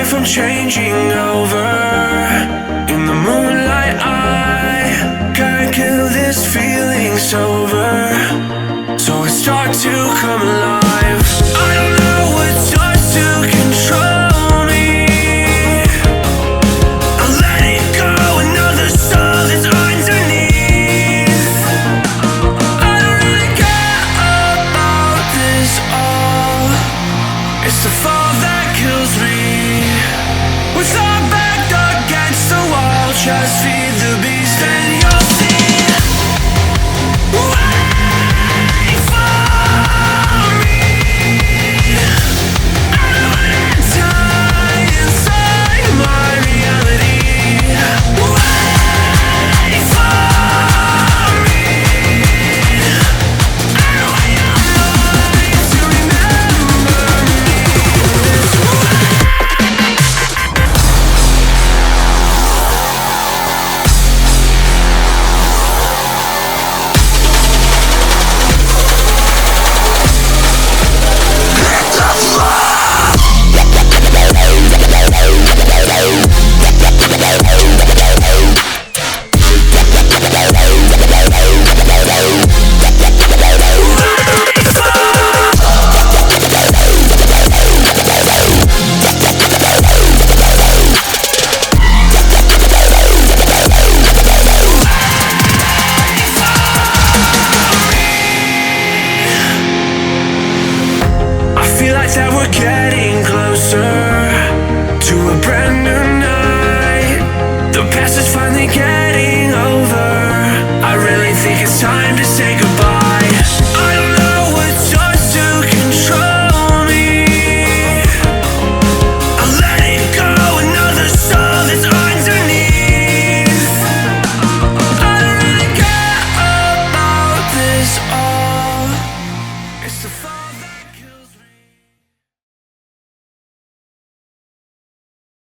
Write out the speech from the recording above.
from changing over. In the moonlight I can't kill this feeling sober, so I start to come alive. I don't know what starts to control me. I let it go, another soul that's underneath. I don't really care about this all. It's the fall that kills me. With our back against the wall, just feed the beast and you'll see. Wait for me. I don't wanna die inside my reality. Wait for me. I don't want your mind to remember me this way. That we're getting closer to a brand new night. The past is finally getting over. I really think it's time to say